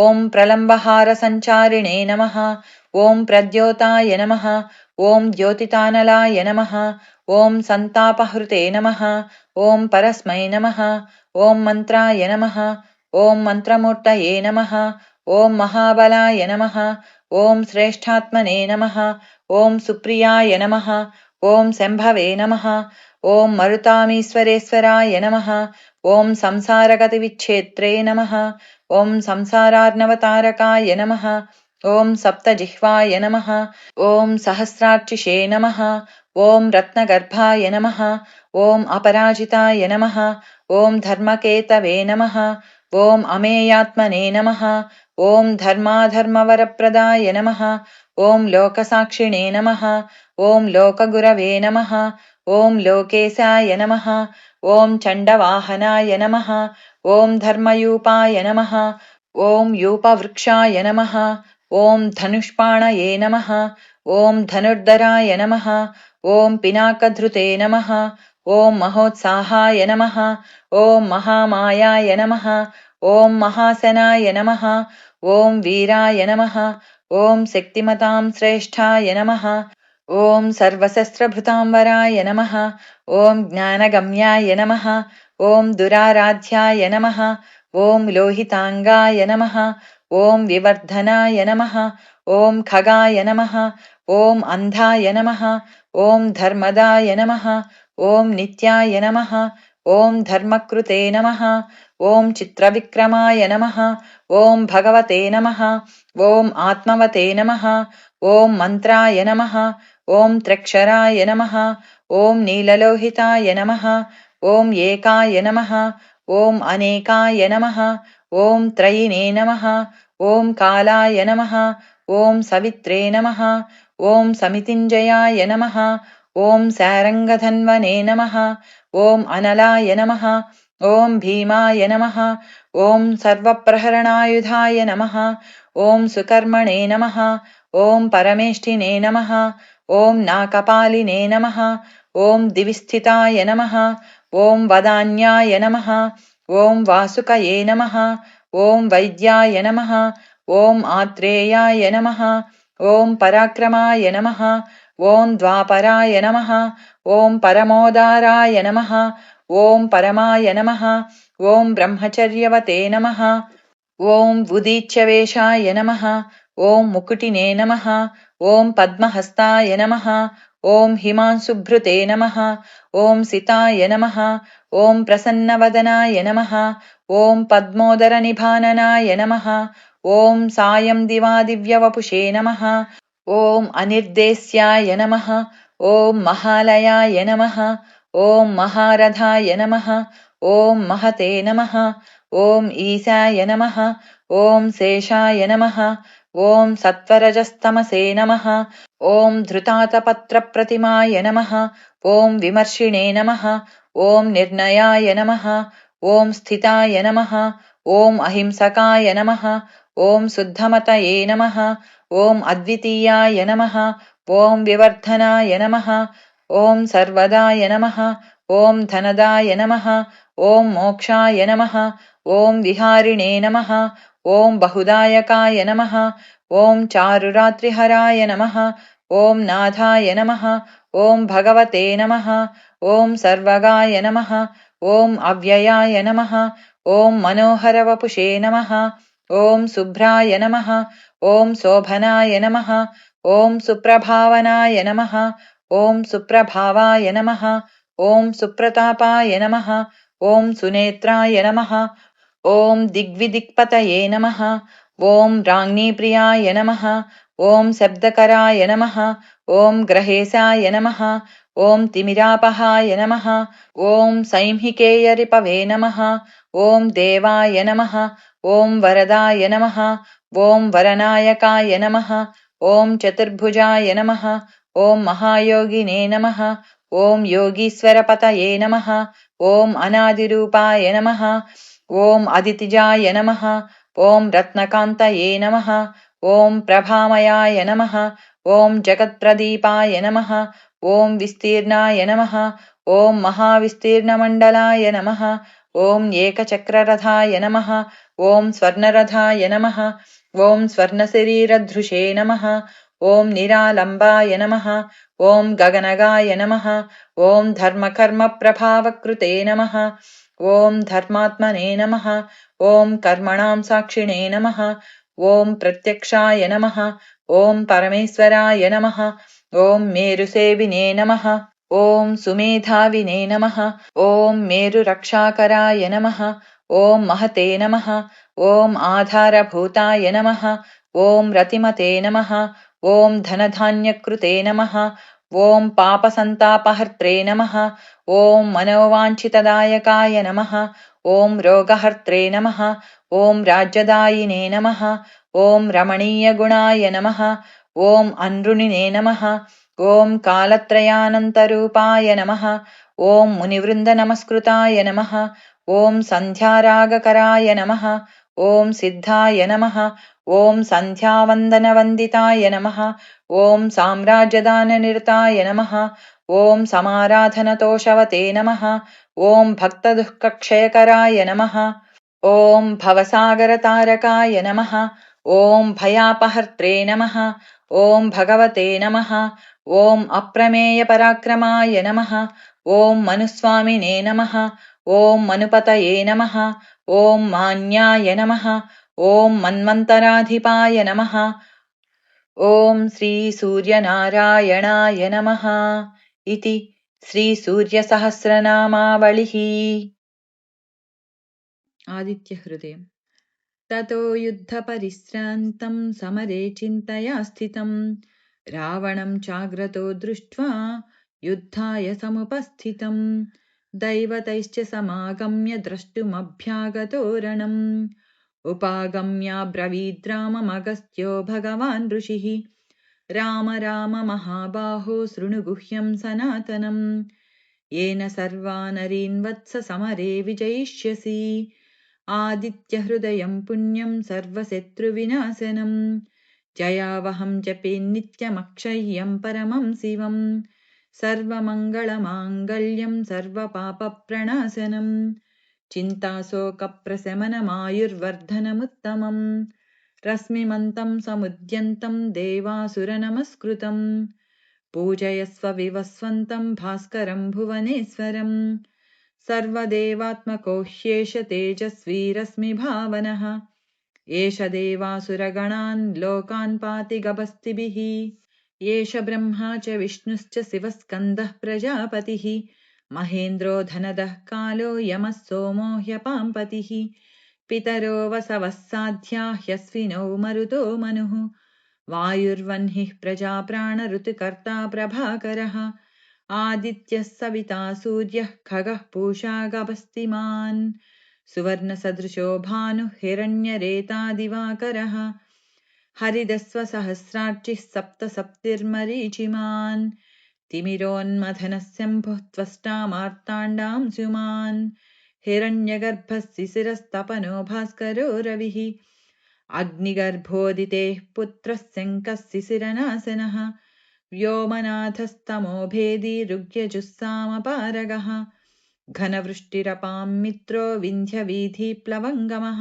ॐ प्रलम्बहारसञ्चारिणे नमः। ॐ प्रद्योताय नमः। ॐ द्योतितानलाय नमः। ॐ सन्तापहृते नमः। ॐ परस्मै नमः। ॐ मन्त्राय नमः। ॐ मन्त्रमूर्तये नमः। ॐ महाबलाय नमः। ॐ श्रेष्ठात्मने नमः। ॐ सुप्रियाय नमः। ॐ शम्भवे नमः। ॐ मरुतामीश्वरेश्वराय नमः। ॐ संसारगतिविच्छेत्रे नमः। ॐ संसारार्णवतारकाय नमः। ॐ सप्तजिह्वाय नमः। ॐ सहस्रार्चिषे नमः। ॐ रत्नगर्भाय नमः। ॐ अपराजिताय नमः। ॐ धर्मकेतवे नमः। ॐ अमेयात्मने नमः। ॐ धर्माधर्मवरप्रदाय नमः। ॐ लोकसाक्षिणे नमः। ॐ लोकगुरवे नमः। ॐ लोकेशाय नमः। ॐ चण्डवाहनाय नमः। ॐ धर्मयूपाय नमः। ॐ यूपवृक्षाय नमः। ॐ धनुष्पाणये नमः। ॐ धनुर्धराय नमः। ॐ पिनाकधृते नमः। ॐ महोत्साहाय नमः। ॐ महामायाय नमः। ॐ महासेनाय नमः। ॐ वीराय नमः। ॐ शक्तिमतां श्रेष्ठाय नमः। ॐ सर्वशस्त्रभृतांवराय नमः। ॐ ज्ञानगम्याय नमः। ॐ दुराराध्याय नमः। ॐ लोहितांगाय नमः। ॐ विवर्धनाय नमः। ॐ खगाय नमः। ॐ अन्धाय नमः। ॐ धर्मदाय नमः। ॐ नित्याय नमः। ॐ धर्मकृते नमः। ॐ चित्रविक्रमाय नमः। ॐ भगवते नमः। ॐ आत्मवते नमः। ॐ मन्त्राय नमः। ॐ त्र्यक्षराय नमः। ॐ नीललोहिताय नमः। ॐ एकाय नमः। ॐ अनेकाय नमः। ॐ त्रयिणे नमः। ॐ कालाय नमः। ॐ सवित्रे नमः। ॐ समितिञ्जयाय नमः। ॐ सारङ्गधन्वने नमः। ॐ अनलाय नमः। ॐ भीमाय नमः। ॐ सर्वप्रहरणायुधाय नमः। ॐ सुकर्मणे नमः। ॐ परमेष्ठिने नमः। ॐ नाकपालिने नमः। ॐ दिविस्थिताय नमः। ॐ वदान्याय नमः। ॐ वासुकये नमः। ॐ वैद्याय नमः। ॐ आत्रेयाय नमः। ॐ पराक्रमाय नमः। ॐ द्वापराय नमः। ॐ परमोदाराय नमः। ॐ परमाय नमः। ॐ ब्रह्मचर्यवते नमः। ॐ उदीच्यवेषाय नमः। ॐ मुकुटिने नमः। ॐ पद्महस्ताय नमः। ॐ हिमांशुभृते नमः। ॐ सिताय नमः। ॐ प्रसन्नवदनाय नमः। ॐ पद्मोदरनिभाननाय नमः। ॐ सायं दिवादिव्यवपुषे नमः। ॐ अनिर्देस्याय नमः। ॐ महालयाय नमः। ॐ महारथाय नमः। ॐ महते नमः। ॐ ईशाय नमः। ॐ शेषाय नमः। ॐ सत्वरजस्तमसे नमः। ॐ धृतातपत्रप्रतिमाय नमः। ॐ विमर्शिणे नमः। ॐ निर्णयाय नमः। ॐ स्थिताय नमः। ॐ अहिंसकाय नमः। ॐ शुद्धमतये नमः। ॐ अद्वितीयाय नमः। ॐ विवर्धनाय नमः। ॐ सर्वदाय नमः। ॐ धनदाय नमः। ॐ मोक्षाय नमः। ॐ विहारिणे नमः। ॐ बहुदायकाय नमः। ॐ चारुरात्रिहराय नमः। ॐ नाथाय नमः। ॐ भगवते नमः। ॐ सर्वगाय नमः। ॐ अव्ययाय नमः। ॐ मनोहरवपुषे नमः। ॐ शुभ्राय नमः। ॐ शोभनाय नमः। ॐ सुप्रभावनाय नमः। ॐ सुप्रभावाय नमः। ॐ सुप्रतापाय नमः। ॐ सुनेत्राय नमः। ॐ दिग्विदिक्पतये नमः। ॐ राज्ञीप्रियाय नमः। ॐ शब्दकराय नमः। ॐ ग्रहेशाय नमः। ॐ तिमिरापहाय नमः। ॐ संहिकेयरिपवे नमः। ॐ देवाय नमः। ॐ वरदाय नमः। ॐ वरनायकाय नमः। ॐ चतुर्भुजाय नमः। ॐ महायोगिने नमः। ॐ योगीश्वरपतये नमः। ॐ अनादिरूपाय नमः। ॐ अदितिजाय नमः। ॐ रत्नकान्तये नमः। ॐ प्रभामयाय नमः। ॐ जगत्प्रदीपाय नमः। ॐ विस्तीर्णाय नमः। ॐ महाविस्तीर्णमण्डलाय नमः। ॐ एकचक्ररथाय नमः। ॐ स्वर्णरथाय नमः। ॐ स्वर्णशरीरधृषे नमः। ॐ निरालम्बाय नमः। ॐ गगनगाय नमः। ॐ धर्मकर्मप्रभावकृते नमः। ॐ धर्मात्मने नमः। ॐ कर्मणां साक्षिणे नमः। ॐ प्रत्यक्षाय नमः। ॐ परमेश्वराय नमः। ॐ मेरुसेविने नमः। ॐ सुमेधाविने नमः। ॐ मेरुरक्षाकराय नमः। ॐ महते नमः। ॐ आधारभूताय नमः। ॐ रतिमते नमः। ॐ धनधान्यकृते नमः। ॐ पापसन्तापहर्त्रे नमः। ॐ मनोवाञ्छितदायकाय नमः। ॐ रोगहर्त्रे नमः। ॐ राज्यदायिने नमः। ॐ रमणीयगुणाय नमः। ॐ अनृणिने नमः। ॐ कालत्रयानन्तरूपाय नमः। ॐ मुनिवृन्दनमस्कृताय नमः। ॐ सन्ध्यारागकराय नमः। ॐ सिद्धाय नमः। ॐ सन्ध्यावन्दनवन्दिताय नमः। ॐ साम्राज्यदाननिरताय नमः। ॐ समाराधनतोषवते नमः। ॐ भक्तदुःखक्षयकराय नमः। ॐ भवसागरतारकाय नमः। ॐ भयापहर्त्रे नमः। ॐ भगवते नमः। ॐ अप्रमेयपराक्रमाय नमः। ॐ मनुस्वामिने नमः। ॐ मनुपतये नमः। ॐ मान्याय नमः। ॐ मन्वन्तराधिपाय नमः। ॐ श्रीसूर्यनारायणाय नमः इति श्रीसूर्यसहस्रनामावलिः। आदित्यहृदयम्। ततो युद्धपरिश्रान्तं समरे चिन्तया स्थितं रावणं चाग्रतो दृष्ट्वा युद्धाय समुपस्थितं दैवतैश्च समागम्य द्रष्टुमभ्यागतो रणम् उपागम्याब्रवीद्राममगस्त्यो भगवान् ऋषिः राम राम महाबाहो शृणु गुह्यं सनातनम् येन सर्वानरीन् वत्स समरे विजयिष्यसि आदित्यहृदयं पुण्यं सर्वशत्रुविनाशनं जयावहं जपेन्नित्यमक्षय्यं परमं शिवं सर्वमङ्गलमाङ्गल्यं सर्वपापप्रणाशनं चिन्ताशोकप्रशमनमायुर्वर्धनमुत्तमं रश्मिमन्तं समुद्यन्तं देवासुरनमस्कृतं पूजयस्व विवस्वन्तं भास्करं भुवनेश्वरम् सर्वदेवात्मको ह्येष तेजस्वी रश्मिभावनः एष देवासुरगणान् लोकान् पाति गभस्तिभिः एष ब्रह्मा च विष्णुश्च शिवस्कन्दः प्रजापतिः महेन्द्रो धनदः कालो यमः सोमो ह्यपाम्पतिः पितरो वसवः साध्या ह्यश्विनौ मरुतो मनुः वायुर्वह्निः प्रजाप्राणऋतुकर्ता प्रभाकरः आदित्यः सविता सूर्यः खगः पूषा गभस्तिमान् सुवर्णसदृशो भानुः हिरण्यरेतादिवाकरः हरिदस्वसहस्रार्चिः सप्तसप्तिर्मरीचिमान् तिमिरोन्मथनः शम्भुः त्वष्टा मार्ताण्डांशुमान् हिरण्यगर्भः शिशिरस्तपनो भास्करो रविः अग्निगर्भोदितेः पुत्रः शङ्कः शिशिरनाशनः व्योमनाथस्तमोभेदी ऋग्यजुस्सामपारगः घनवृष्टिरपां मित्रो विन्ध्यवीधिप्लवङ्गमः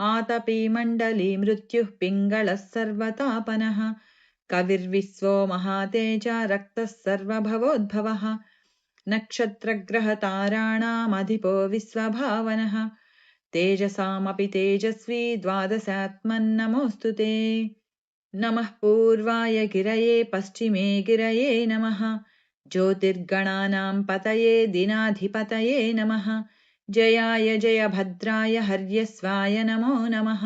आतपी मण्डली मृत्युः पिङ्गलः सर्वतापनः कविर्विश्वो महातेजा रक्तः सर्वभवोद्भवः नक्षत्रग्रहताराणामधिपो विश्वभावनः तेजसामपि तेजस्वी द्वादशात्मन्नमोऽस्तु ते नमः पूर्वाय गिरये पश्चिमे गिरये नमः ज्योतिर्गणानां पतये दिनाधिपतये नमः जयाय जयभद्राय हर्यस्वाय नमो नमः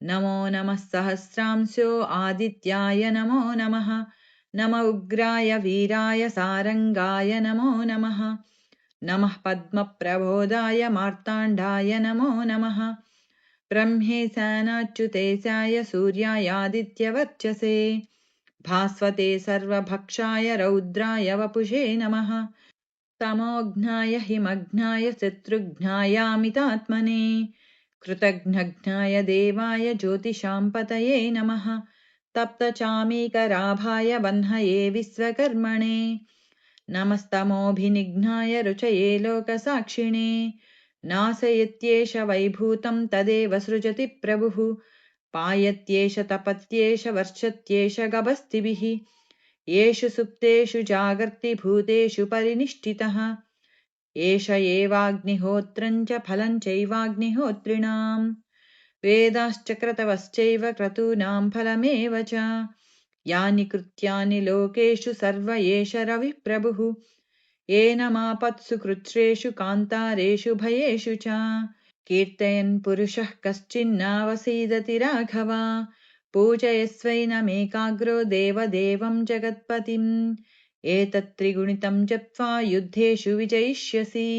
नमो नमः सहस्रांशो आदित्याय नमो नमः नम उग्राय वीराय सारङ्गाय नमो नमः नमः पद्मप्रबोधाय मार्ताण्डाय नमो नमः ब्रह्मेशानाच्युतेशाय सूर्यायादित्यवर्चसे भास्वते सर्वभक्षाय रौद्राय वपुषे नमः तमोघ्नाय हिमघ्नाय शत्रुघ्नायामितात्मने कृतघ्नघ्नाय देवाय ज्योतिषां पतये नमः तप्तचामीकराभाय वह्नये विश्वकर्मणे नमस्तमोऽभिनिघ्नाय रुचये लोकसाक्षिणे नासयत्येष वैभूतं तदेव सृजति प्रभुः पायत्येष तपत्येष वर्षत्येष गभस्तिभिः येषु सुप्तेषु जागर्ति भूतेषु परिनिष्ठितः एष एवाग्निहोत्रं च फलं चैवाग्निहोत्रिणाम् वेदाश्च क्रतवश्चैव क्रतूनां फलमेव च यानि कृत्यानि लोकेषु सर्व एष रविः प्रभुः येनमापत्सु कृच्छ्रेषु कान्तारेषु भयेषु च कीर्तयन् पुरुषः कश्चिन्नावसीदति राघव पूजयस्वैनमेकाग्रो देवदेवं जगत्पतिम् एतत्त्रिगुणितं जप्त्वा युद्धेषु विजयिष्यसि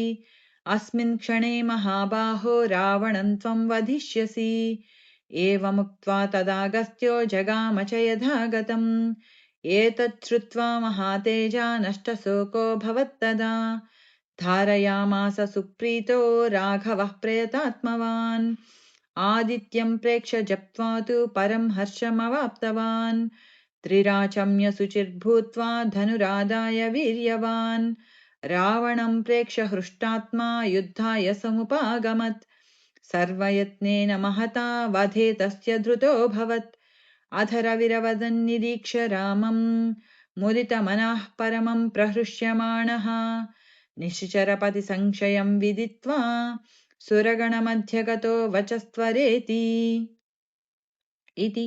अस्मिन् क्षणे महाबाहो रावणं त्वं वधिष्यसि एवमुक्त्वा तदागस्त्यो जगाम च यथा गतम् एतत् श्रुत्वा महातेजा नष्टशोको भवत्तदा धारयामास सुप्रीतो राघवः प्रयतात्मवान् आदित्यं प्रेक्ष्य जप्त्वा तु परं हर्षमवाप्तवान् त्रिराचम्य शुचिर्भूत्वा धनुरादाय वीर्यवान् रावणं प्रेक्ष्य हृष्टात्मा युद्धाय समुपागमत् सर्वयत्नेन महता वधे तस्य धृतोऽभवत् अधरविरवदन्निरीक्ष्य रामं मुदितमनः परमं प्रहृष्यमाणः निश्चरपतिसंशयं विदित्वा सुरगणमध्यगतो वचस्त्वरेति इति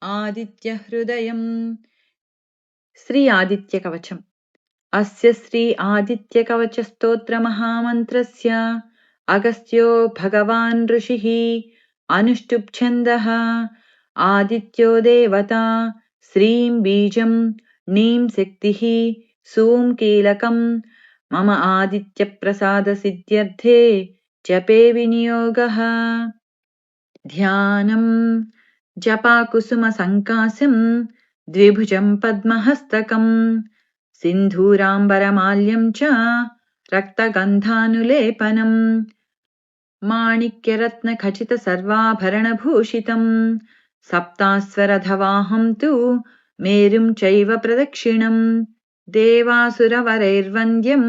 आदित्यहृदयम् श्री आदित्यकवचम् अस्य श्री आदित्यकवचस्तोत्रमहामन्त्रस्य अगस्त्यो भगवान् ऋषिः अनुष्टुप् छन्दः आदित्यो देवता श्रीं बीजं नीं शक्तिः सूं कीलकं मम आदित्यप्रसादसिद्ध्यर्थे जपे विनियोगः ध्यानं जपाकुसुमसङ्कासं द्विभुजं पद्महस्तकं सिन्धूराम्बरमाल्यं च रक्तगन्धानुलेपनं माणिक्यरत्नखचितसर्वाभरणभूषितं सप्तास्वरधवाहं तु मेरुं चैव प्रदक्षिणं देवासुरवरैर्वन्द्यं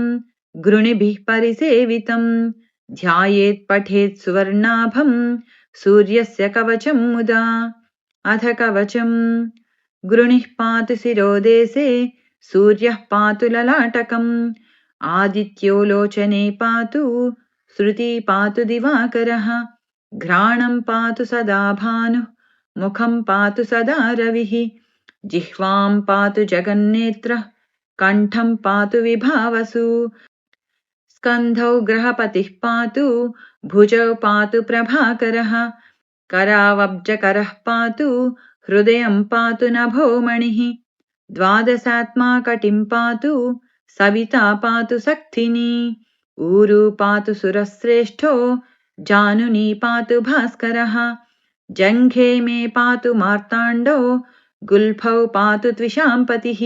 गृणिभिः परिसेवितं ध्यायेत् पठेत् सुवर्णाभं सूर्यस्य कवचं मुदा अथ कवचं गृणिः पातु शिरोदेशे सूर्यः पातु ललाटकम् आदित्यो लोचने पातु श्रुति पातु दिवाकरः घ्राणं पातु सदा भानुः मुखं पातु सदा रविः जिह्वां पातु जगन्नेत्रः कण्ठं पातु विभावसु स्कन्धौ ग्रहपतिः पातु भुजौ पातु प्रभाकरः करावब्जकरः पातु हृदयं पातु नभोमणिः द्वादशात्मा कटिं पातु सविता पातु सक्थिनी ऊरू पातु सुरश्रेष्ठो जानुनी पातु भास्करः जङ्घे मे पातु मार्ताण्डो गुल्फौ पातु त्विषाम्पतिः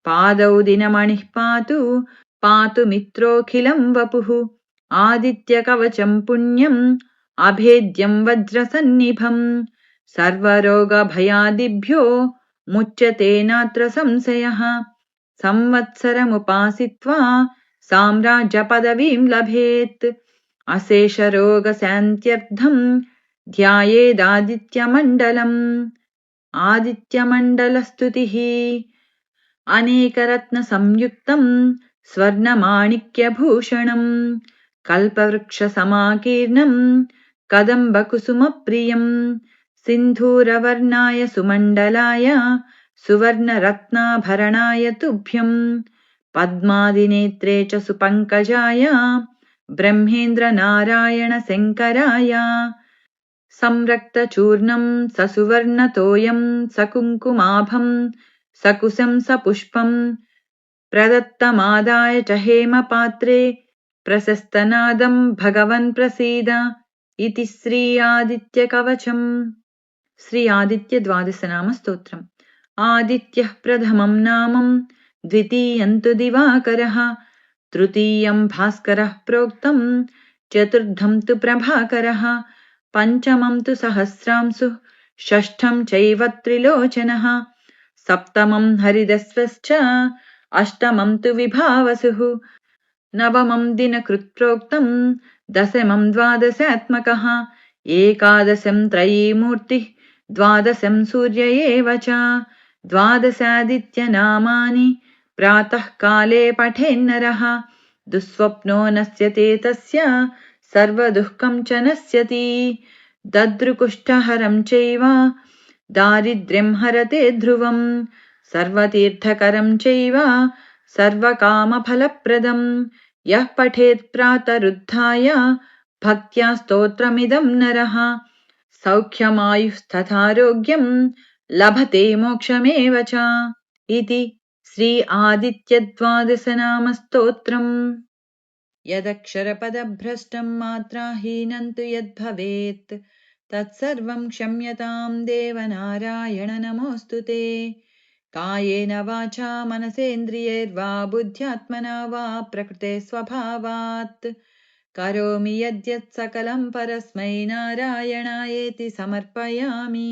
पादौ दिनमणिः पातु मित्रोऽखिलं वपुः आदित्यकवचं पुण्यम् अभेद्यं वज्रसन्निभं सर्वरोगभयादिभ्यो मुच्यते नात्र संशयः संवत्सरमुपासित्वा साम्राज्यपदवीं लभेत् अशेषरोगशान्त्यर्थं ध्यायेदादित्यमण्डलम् आदित्यमण्डलस्तुतिः अनेकरत्नसंयुक्तं स्वर्णमाणिक्यभूषणं कल्पवृक्षसमाकीर्णं कदम्बकुसुमप्रियं सिन्धूरवर्णाय सुमण्डलाय सुवर्णरत्नाभरणाय तुभ्यं पद्मादिनेत्रे च सुपङ्कजाय ब्रह्मेन्द्रनारायणशङ्कराय संरक्तचूर्णं ससुवर्णतोयं सकुङ्कुमाभं सकुशं सपुष्पं प्रदत्तमादाय च हेमपात्रे प्रशस्तनादं भगवन् प्रसीद इति श्री आदित्यकवचम् श्री आदित्य द्वादशनामस्तोत्रम् आदित्यः प्रथमं नामं द्वितीयं तु दिवाकरः तृतीयं भास्करः प्रोक्तं चतुर्थं तु प्रभाकरः पञ्चमं तु सहस्रांशुः षष्ठं चैव त्रिलोचनः सप्तमं हरिदस्वश्च अष्टमं तु विभावसुः नवमं दिनकृत्प्रोक्तं दशमं द्वादशात्मकः एकादशं त्रयीमूर्तिः द्वादशं सूर्य एव च द्वादशादित्यनामानि प्रातः काले पठेन्नरः दुःस्वप्नो नश्यते तस्य सर्वदुःखं च नश्यति दद्रुकुष्ठहरं चैव दारिद्र्यं हरते ध्रुवं सर्वतीर्थकरं चैव सर्वकामफलप्रदं यः पठेत् प्रातरुत्थाय भक्त्या स्तोत्रमिदं नरः सौख्यमायुस्तथारोग्यं लभते मोक्षमेव च इति श्री आदित्यद्वादशनामस्तोत्रम् यदक्षरपदभ्रष्टं मात्राहीनं तु यद्भवेत् तत्सर्वं क्षम्यतां देवनारायण नमोऽस्तु ते कायेन वाचा मनसेन्द्रियैर्वा बुद्ध्यात्मना वा प्रकृते स्वभावात् करोमि यद्यत् सकलं परस्मै नारायणायेति समर्पयामि।